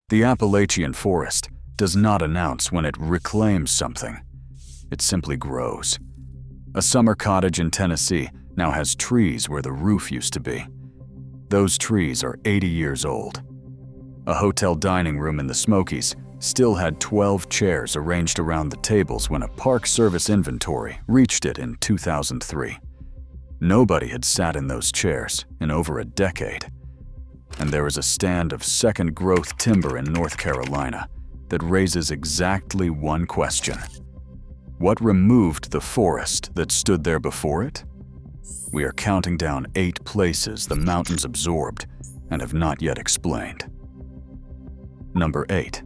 The Appalachian forest does not announce when it reclaims something. It simply grows. A summer cottage in Tennessee now has trees where the roof used to be. Those trees are 80 years old. A hotel dining room in the Smokies still had 12 chairs arranged around the tables when a Park Service inventory reached it in 2003. Nobody had sat in those chairs in over a decade. And there is a stand of second-growth timber in North Carolina that raises exactly one question. What removed the forest that stood there before it? We are counting down 8 places the mountains absorbed and have not yet explained. Number 8.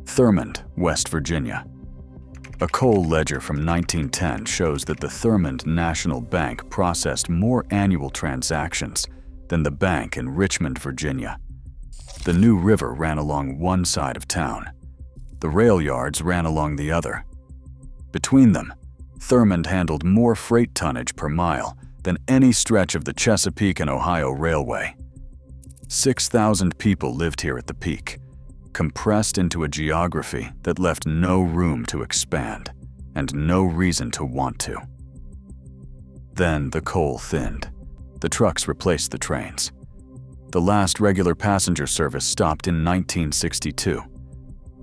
Thurmond, West Virginia. A coal ledger from 1910 shows that the Thurmond National Bank processed more annual transactions than the bank in Richmond, Virginia. The New River ran along one side of town. The rail yards ran along the other. Between them, Thurmond handled more freight tonnage per mile than any stretch of the Chesapeake and Ohio Railway. 6,000 people lived here at the peak, compressed into a geography that left no room to expand and no reason to want to. Then the coal thinned. The trucks replaced the trains. The last regular passenger service stopped in 1962.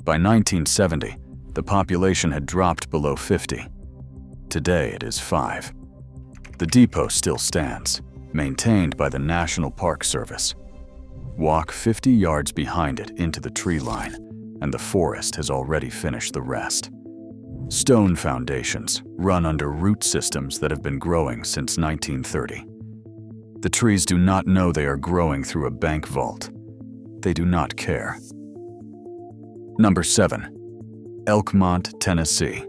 By 1970, the population had dropped below 50. Today it is 5. The depot still stands, maintained by the National Park Service. Walk 50 yards behind it into the tree line, and the forest has already finished the rest. Stone foundations run under root systems that have been growing since 1930. The trees do not know they are growing through a bank vault. They do not care. Number 7. Elkmont, Tennessee.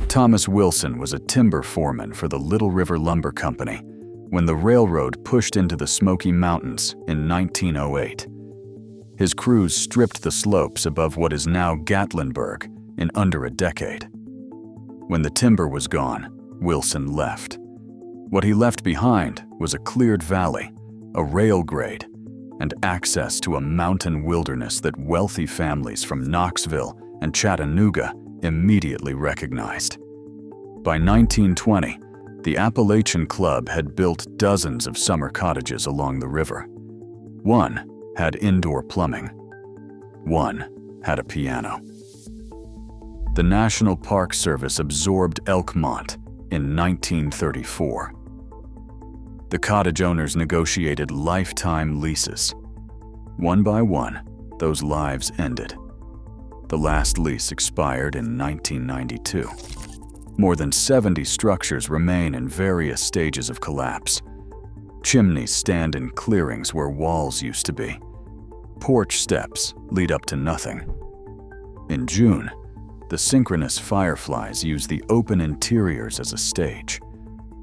Thomas Wilson was a timber foreman for the Little River Lumber Company when the railroad pushed into the Smoky Mountains in 1908. His crews stripped the slopes above what is now Gatlinburg in under a decade. When the timber was gone, Wilson left. What he left behind was a cleared valley, a rail grade, and access to a mountain wilderness that wealthy families from Knoxville and Chattanooga immediately recognized. By 1920, the Appalachian Club had built dozens of summer cottages along the river. One had indoor plumbing. One had a piano. The National Park Service absorbed Elkmont in 1934. The cottage owners negotiated lifetime leases. One by one, those lives ended. The last lease expired in 1992. More than 70 structures remain in various stages of collapse. Chimneys stand in clearings where walls used to be. Porch steps lead up to nothing. In June, the synchronous fireflies use the open interiors as a stage,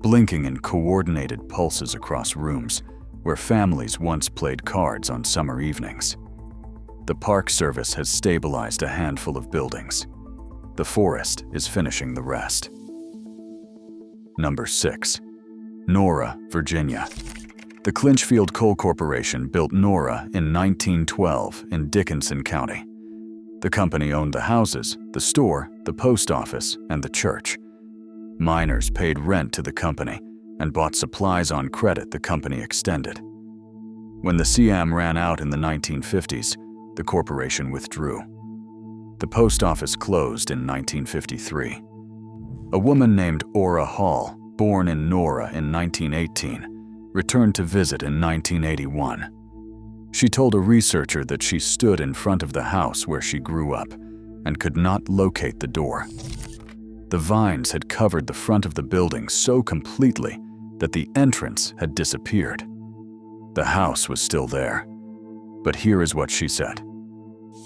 blinking in coordinated pulses across rooms where families once played cards on summer evenings. The Park Service has stabilized a handful of buildings. The forest is finishing the rest. Number 6. Nora, Virginia. The Clinchfield Coal Corporation built Nora in 1912 in Dickinson County. The company owned the houses, the store, the post office, and the church. Miners paid rent to the company and bought supplies on credit the company extended. When the CM ran out in the 1950s, the corporation withdrew. The post office closed in 1953. A woman named Ora Hall, born in Nora in 1918, returned to visit in 1981. She told a researcher that she stood in front of the house where she grew up and could not locate the door. The vines had covered the front of the building so completely that the entrance had disappeared. The house was still there, but here is what she said.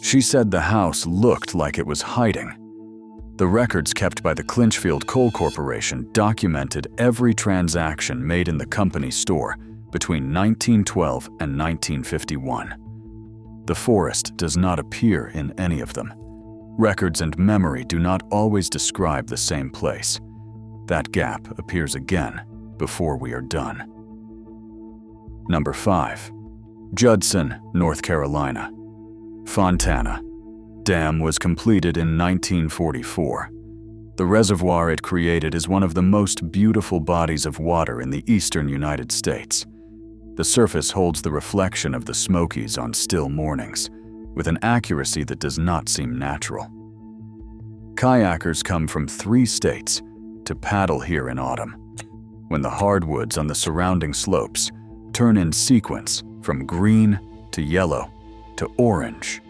She said the house looked like it was hiding. The records kept by the Clinchfield Coal Corporation documented every transaction made in the company store between 1912 and 1951. The forest does not appear in any of them. Records and memory do not always describe the same place. That gap appears again before we are done. Number 5. Judson, North Carolina. Fontana. Dam was completed in 1944. The reservoir it created is one of the most beautiful bodies of water in the eastern United States. The surface holds the reflection of the Smokies on still mornings, with an accuracy that does not seem natural. Kayakers come from 3 states to paddle here in autumn, when the hardwoods on the surrounding slopes turn in sequence from green to yellow to orange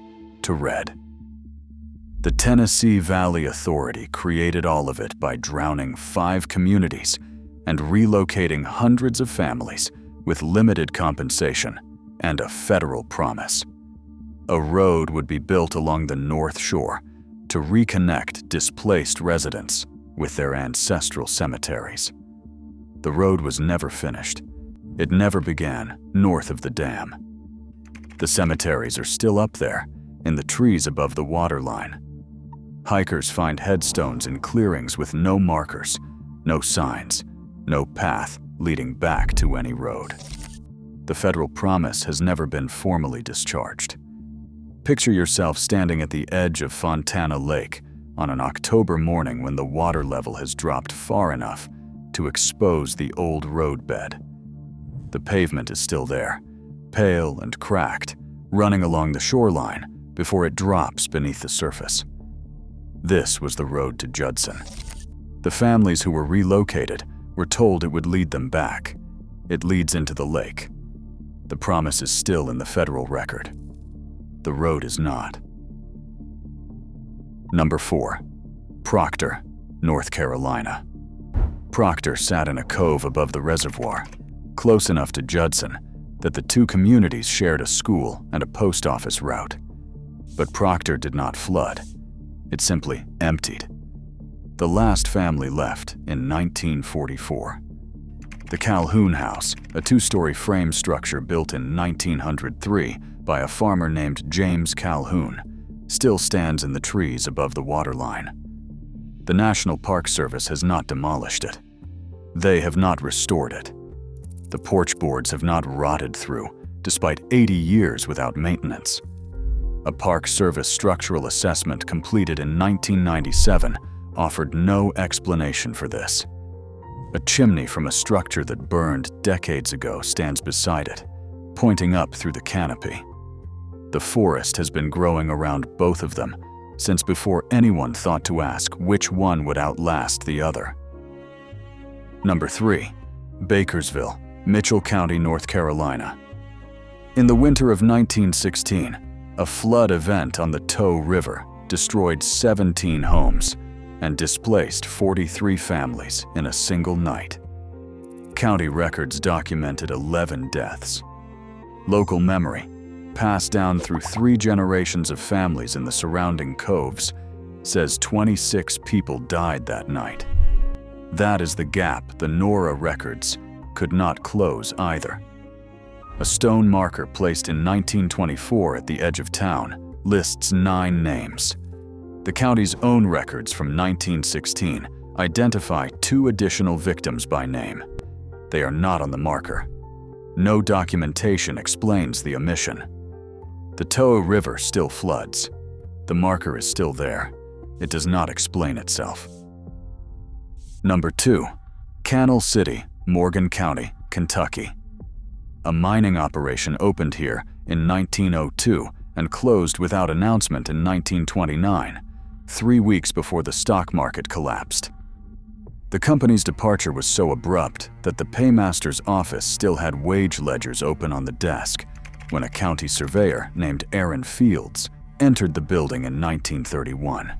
to red. The Tennessee Valley Authority created all of it by drowning 5 communities and relocating hundreds of families with limited compensation and a federal promise. A road would be built along the North Shore to reconnect displaced residents with their ancestral cemeteries. The road was never finished. It never began north of the dam. The cemeteries are still up there, in the trees above the waterline. Hikers find headstones in clearings with no markers, no signs, no path leading back to any road. The federal promise has never been formally discharged. Picture yourself standing at the edge of Fontana Lake on an October morning when the water level has dropped far enough to expose the old roadbed. The pavement is still there, pale and cracked, running along the shoreline before it drops beneath the surface. This was the road to Judson. The families who were relocated were told it would lead them back. It leads into the lake. The promise is still in the federal record. The road is not. Number 4. Proctor, North Carolina. Proctor sat in a cove above the reservoir, close enough to Judson that the 2 communities shared a school and a post office route. But Proctor did not flood. It simply emptied. The last family left in 1944. The Calhoun House, a 2-story frame structure built in 1903 by a farmer named James Calhoun, still stands in the trees above the waterline. The National Park Service has not demolished it. They have not restored it. The porch boards have not rotted through, despite 80 years without maintenance. A Park Service structural assessment completed in 1997 offered no explanation for this. A chimney from a structure that burned decades ago stands beside it, pointing up through the canopy. The forest has been growing around both of them since before anyone thought to ask which one would outlast the other. Number 3. Bakersville, Mitchell County, North Carolina. In the winter of 1916, a flood event on the Tow River destroyed 17 homes and displaced 43 families in a single night. County records documented 11 deaths. Local memory, passed down through 3 generations of families in the surrounding coves, says 26 people died that night. That is the gap the Nora records could not close either. A stone marker placed in 1924 at the edge of town lists 9 names. The county's own records from 1916 identify 2 additional victims by name. They are not on the marker. No documentation explains the omission. The Tow River still floods. The marker is still there. It does not explain itself. Number 2. Cannel City, Morgan County, Kentucky. A mining operation opened here in 1902 and closed without announcement in 1929, 3 weeks before the stock market collapsed. The company's departure was so abrupt that the paymaster's office still had wage ledgers open on the desk when a county surveyor named Aaron Fields entered the building in 1931.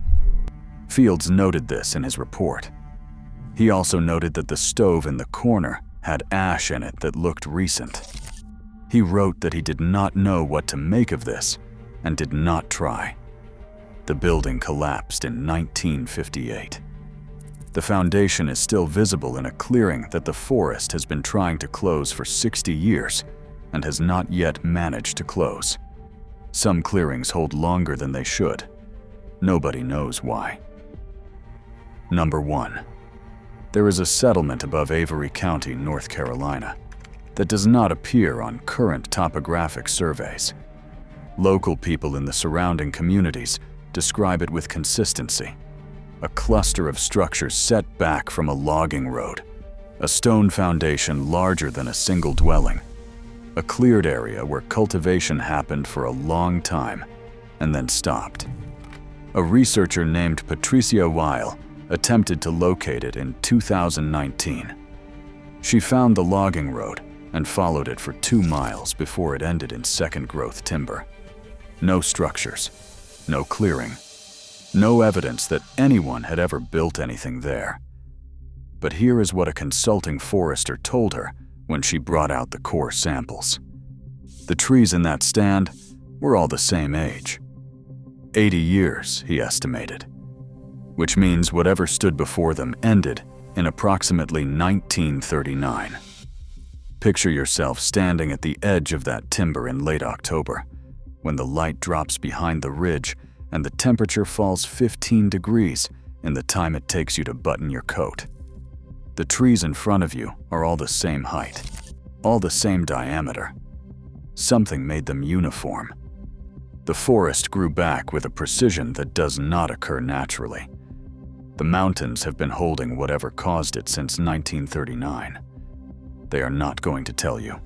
Fields noted this in his report. He also noted that the stove in the corner had ash in it that looked recent. He wrote that he did not know what to make of this and did not try. The building collapsed in 1958. The foundation is still visible in a clearing that the forest has been trying to close for 60 years and has not yet managed to close. Some clearings hold longer than they should. Nobody knows why. Number 1. There is a settlement above Avery County, North Carolina, that does not appear on current topographic surveys. Local people in the surrounding communities describe it with consistency. A cluster of structures set back from a logging road, a stone foundation larger than a single dwelling, a cleared area where cultivation happened for a long time and then stopped. A researcher named Patricia Weil attempted to locate it in 2019. She found the logging road and followed it for 2 miles before it ended in second-growth timber. No structures, no clearing, no evidence that anyone had ever built anything there. But here is what a consulting forester told her when she brought out the core samples. The trees in that stand were all the same age. 80 years, he estimated, which means whatever stood before them ended in approximately 1939. Picture yourself standing at the edge of that timber in late October, when the light drops behind the ridge and the temperature falls 15 degrees in the time it takes you to button your coat. The trees in front of you are all the same height, all the same diameter. Something made them uniform. The forest grew back with a precision that does not occur naturally. The mountains have been holding whatever caused it since 1939. They are not going to tell you.